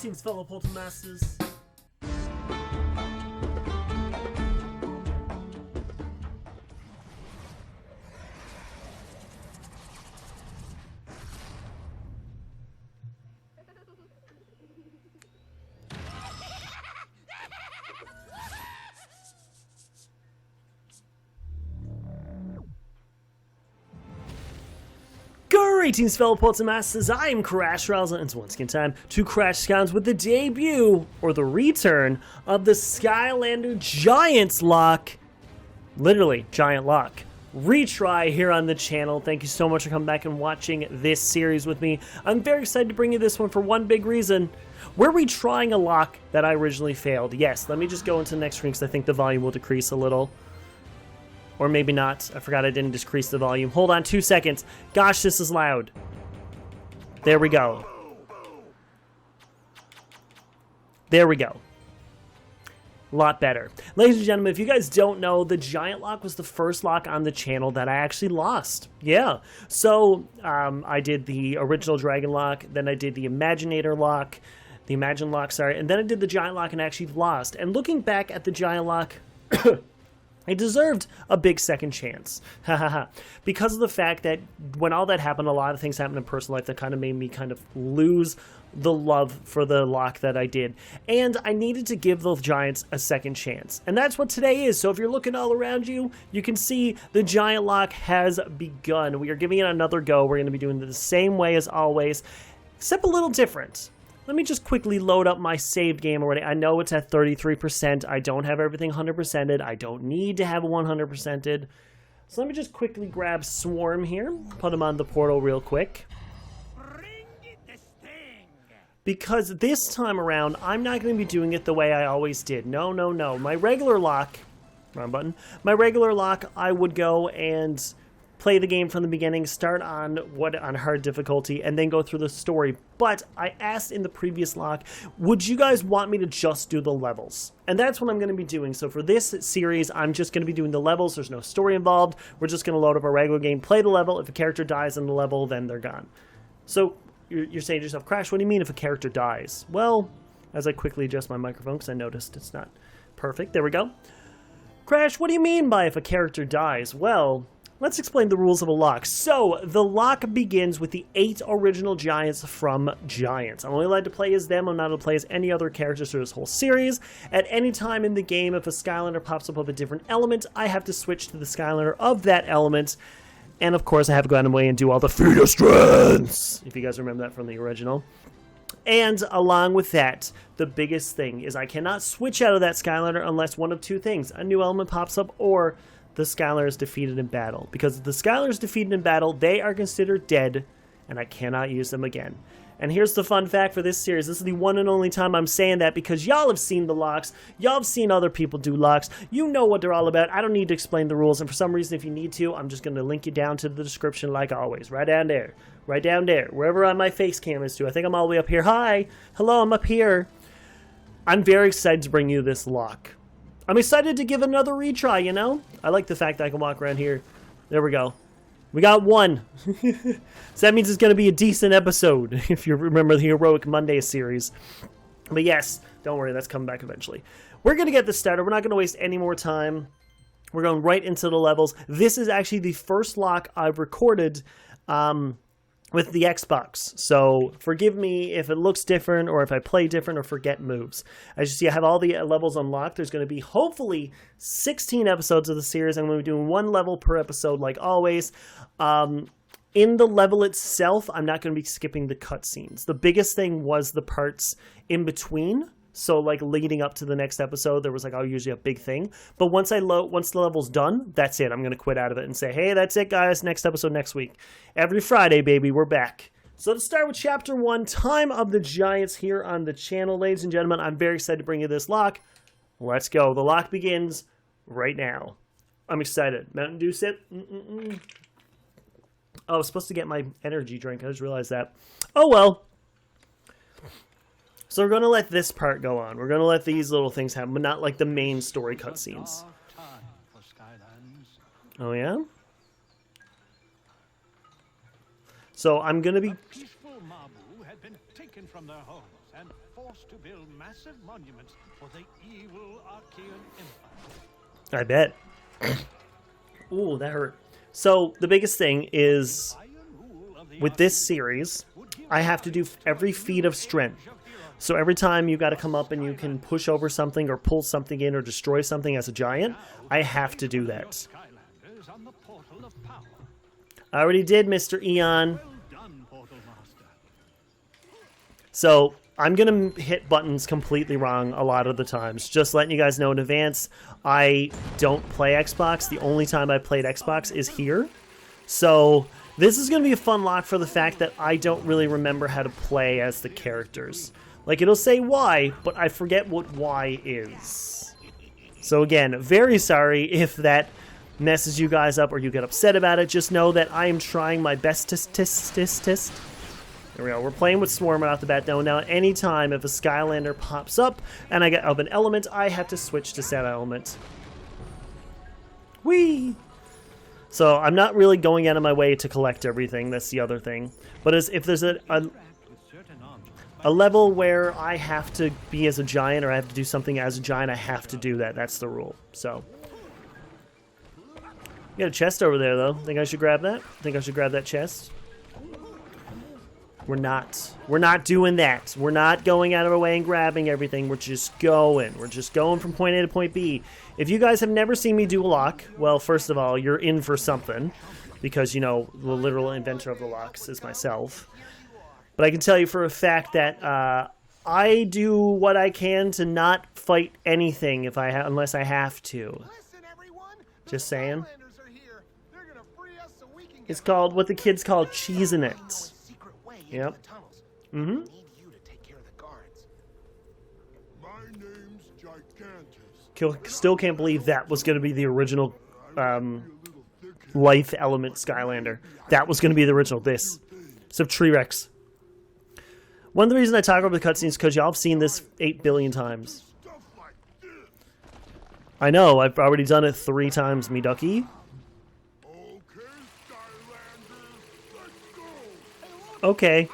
Greetings, fellow Portal Masters. Greetings, fellow Portal Masters. I am Crash Razzle, and it's once again time to crash Skylines with the debut, or the return, of the Skylander Giants Locke. Literally, GiantLocke. Retry here on the channel. Thank you so much for coming back and watching this series with me. I'm very excited to bring you this one for one big reason. We're retrying a lock that I originally failed. Yes, let me just go into the next screen because I think the volume will decrease a little. Or maybe not. I forgot I didn't decrease the volume. Hold on 2 seconds. Gosh, this is loud. There we go. There we go. A lot better. Ladies and gentlemen, if you guys don't know, the GiantLocke was the first lock on the channel that I actually lost. Yeah. So, I did the original Dragon Lock, then I did the Imaginator Lock, the Imagine Lock, sorry, and then I did the GiantLocke and actually lost. And looking back at the GiantLocke, it deserved a big second chance. Because of the fact that when all that happened, a lot of things happened in personal life that kind of made me kind of lose the love for the lock that I did. And I needed to give the Giants a second chance. And that's what today is. So if you're looking all around you, you can see the GiantLocke has begun. We are giving it another go. We're going to be doing it the same way as always, except a little different. Let me just quickly load up my saved game already. I know it's at 33%. I don't have everything 100%ed. I don't need to have 100%ed. So let me just quickly grab Swarm here. Put him on the portal real quick. Because this time around, I'm not going to be doing it the way I always did. No, no, no. My regular lock, wrong button. My regular lock, I would go and play the game from the beginning, start on hard difficulty, and then go through the story. But I asked in the previous lock, would you guys want me to just do the levels? And that's what I'm going to be doing. So for this series, I'm just going to be doing the levels. There's no story involved. We're just going to load up our regular game, play the level. If a character dies in the level, then they're gone. So you're saying to yourself, Crash, what do you mean if a character dies? Well, as I quickly adjust my microphone, because I noticed it's not perfect. There we go. Crash, what do you mean by if a character dies? Well, let's explain the rules of a lock. So, the lock begins with the 8 original Giants from Giants. I'm only allowed to play as them. I'm not allowed to play as any other characters through this whole series. At any time in the game, if a Skylander pops up with a different element, I have to switch to the Skylander of that element. And, of course, I have to go out of my way and do all the feat of strengths, if you guys remember that from the original. And along with that, the biggest thing is I cannot switch out of that Skylander unless one of two things. A new element pops up or the Skylander is defeated in battle. Because if the Skylander is defeated in battle, they are considered dead, and I cannot use them again. And here's the fun fact for this series. This is the one and only time I'm saying that because y'all have seen the locks. Y'all have seen other people do locks. You know what they're all about. I don't need to explain the rules. And for some reason, if you need to, I'm just going to link you down to the description like always. Right down there. Right down there. Wherever on my face cam is to. I think I'm all the way up here. Hi. Hello, I'm up here. I'm very excited to bring you this lock. I'm excited to give another retry, you know? I like the fact that I can walk around here. There we go. We got one. So that means it's going to be a decent episode, if you remember the Heroic Monday series. But yes, don't worry, that's coming back eventually. We're going to get this started. We're not going to waste any more time. We're going right into the levels. This is actually the first lock I've recorded with the Xbox. So forgive me if it looks different or if I play different or forget moves. As you see, I have all the levels unlocked. There's going to be hopefully 16 episodes of the series. I'm going to be doing one level per episode like always. In the level itself, I'm not going to be skipping the cutscenes. The biggest thing was the parts in between. So like leading up to the next episode, there was like usually a big thing. But once the level's done, that's it. I'm going to quit out of it and say, hey, that's it, guys. Next episode next week. Every Friday, baby, we're back. So let's start with Chapter 1, Time of the Giants here on the channel. Ladies and gentlemen, I'm very excited to bring you this lock. Let's go. The lock begins right now. I'm excited. Mountain Dew sip. Oh, I was supposed to get my energy drink. I just realized that. Oh, well. So we're going to let this part go on. We're going to let these little things happen, but not like the main story cutscenes. Oh, yeah? So I'm going to be... Peaceful Mabu had been taken from their homes and forced to build massive monuments for the evil Archaean Empire. I bet. Ooh, that hurt. So the biggest thing is, with this series, I have to do every feat of strength. So every time you got to come up and you can push over something or pull something in or destroy something as a giant, I have to do that. Skylanders on the portal of power. I already did, Mr. Eon. Well done, Portal Master. So I'm going to hit buttons completely wrong a lot of the times. Just letting you guys know in advance, I don't play Xbox. The only time I played Xbox is here. So this is going to be a fun lock for the fact that I don't really remember how to play as the characters. Like, it'll say Y, but I forget what Y is. So again, very sorry if that messes you guys up or you get upset about it. Just know that I am trying my best to There we go. We're playing with Swarm right off the bat. Now, anytime if a Skylander pops up and I get of an element, I have to switch to said element. Whee! So I'm not really going out of my way to collect everything. That's the other thing. But if there's a level where I have to be as a giant or I have to do something as a giant, I have to do that. That's the rule. So, you got a chest over there, though. Think I should grab that? Think I should grab that chest? We're not. We're not doing that. We're not going out of our way and grabbing everything. We're just going. We're just going from point A to point B. If you guys have never seen me do a lock, well, first of all, you're in for something. Because, you know, the literal inventor of the locks is myself. But I can tell you for a fact that I do what I can to not fight anything unless I have to. Just saying. It's called what the kids call cheesing it. Yep. Mm-hmm. Still can't believe that was going to be the original life element Skylander. That was going to be the original. This. Except T-Rex. One of the reasons I talk over the cutscenes is because y'all have seen this 8 billion times. I know, I've already done it 3 times, me ducky. Okay.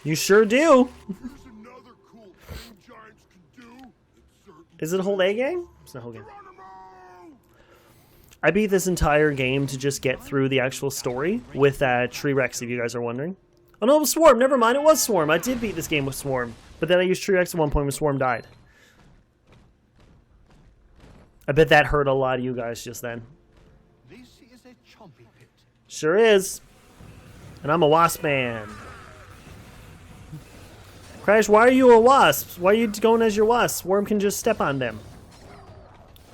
You sure do. Is it a whole A game? It's not a whole game. I beat this entire game to just get through the actual story with T-Rex, if you guys are wondering. Oh no, it was Swarm. Never mind, it was Swarm. I did beat this game with Swarm. But then I used T-Rex at one point when Swarm died. I bet that hurt a lot of you guys just then. This is a chompy pit. Sure is. And I'm a wasp man. Crash, why are you a wasp? Why are you going as your wasp? Swarm can just step on them.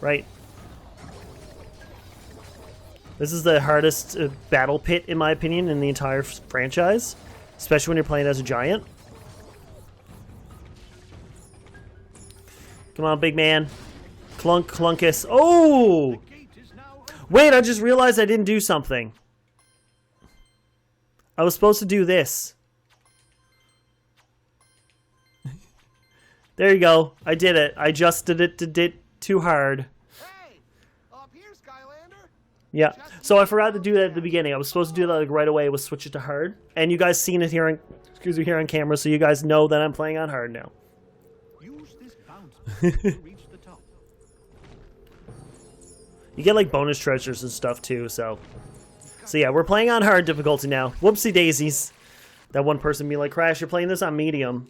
Right. This is the hardest battle pit, in my opinion, in the entire franchise. Especially when you're playing as a giant. Come on, big man. Clunk, clunkus. Oh! Wait, I just realized I didn't do something. I was supposed to do this. There you go. I did it. I adjusted it too hard. Hey, up here, Skylander. Yeah. So I forgot to do that at the beginning. I was supposed to do that like right away. Was switch it to hard. And you guys seen it here on, here on camera, so you guys know that I'm playing on hard now. Use this bounce to reach the top. You get like bonus treasures and stuff too, so yeah, we're playing on hard difficulty now. Whoopsie daisies. That one person be like, Crash, you're playing this on medium.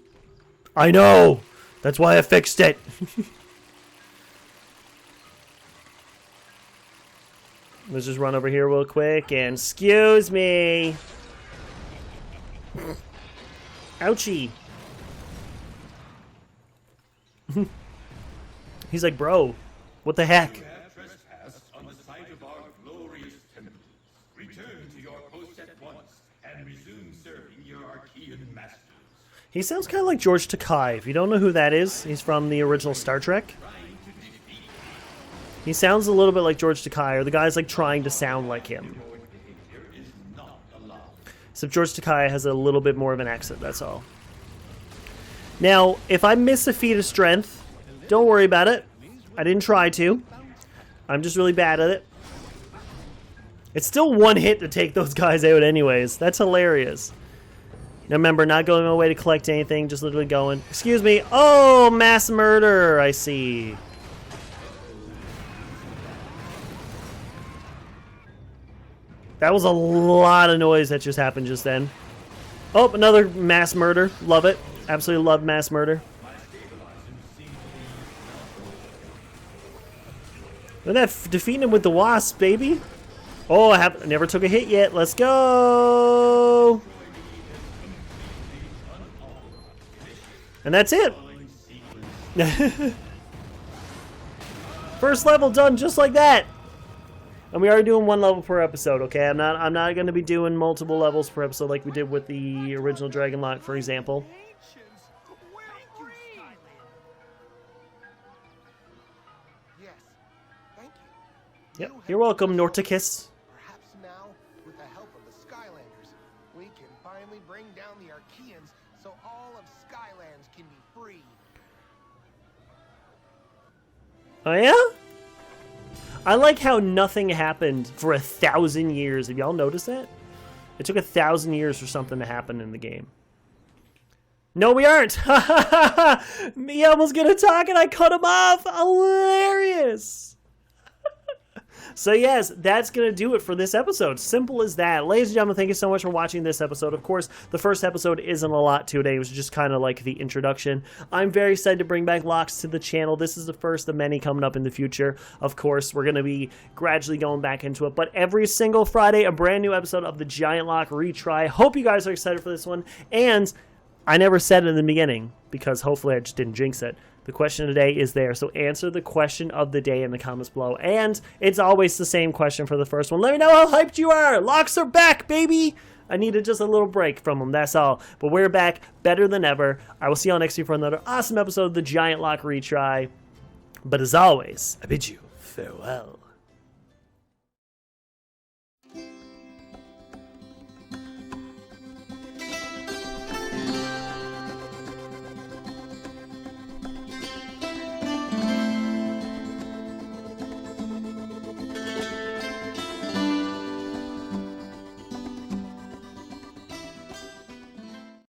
I know! That's why I fixed it! Let's just run over here real quick and excuse me! Ouchie! He's like, bro, what the heck? On the site of our glorious temple. Return to your post at once and resume serving your Archaean masters. He sounds kind of like George Takei. If you don't know who that is, he's from the original Star Trek. He sounds a little bit like George Takei, or the guy's like trying to sound like him. Except George Takei has a little bit more of an accent, that's all. Now, if I miss a feat of strength, don't worry about it. I didn't try to. I'm just really bad at it. It's still one hit to take those guys out anyways. That's hilarious. Now remember, not going away to collect anything, just literally going. Excuse me. Oh, mass murder, I see. That was a lot of noise that just happened just then. Oh, another mass murder. Love it. Absolutely love mass murder. Look at that, defeating him with the wasp, baby. Oh, I never took a hit yet. Let's go. And that's it. First level done just like that. And we are doing 1 level per episode, okay? I'm not going to be doing multiple levels per episode like we did with the original GiantLocke, for example. Yes. Thank you. Yep. You're welcome, Norticus. Perhaps now, with the help of the Skylanders, we can finally bring down the Archeans so all of Skylands can be free. Oh, yeah? I like how nothing happened for 1,000 years. Have y'all noticed that? It took 1,000 years for something to happen in the game. No, we aren't. He almost gonna talk and I cut him off. Hilarious. So yes, that's going to do it for this episode. Simple as that. Ladies and gentlemen, thank you so much for watching this episode. Of course, the first episode isn't a lot today. It was just kind of like the introduction. I'm very excited to bring back Locks to the channel. This is the first of many coming up in the future. Of course, we're going to be gradually going back into it. But every single Friday, a brand new episode of the GiantLocke Retry. Hope you guys are excited for this one. And I never said it in the beginning because hopefully I just didn't jinx it. The question today is there, so answer the question of the day in the comments below. And it's always the same question for the first one. Let me know how hyped you are. Locks are back, baby. I needed just a little break from them, that's all. But we're back better than ever. I will see y'all next week for another awesome episode of the GiantLocke Retry. But as always, I bid you farewell.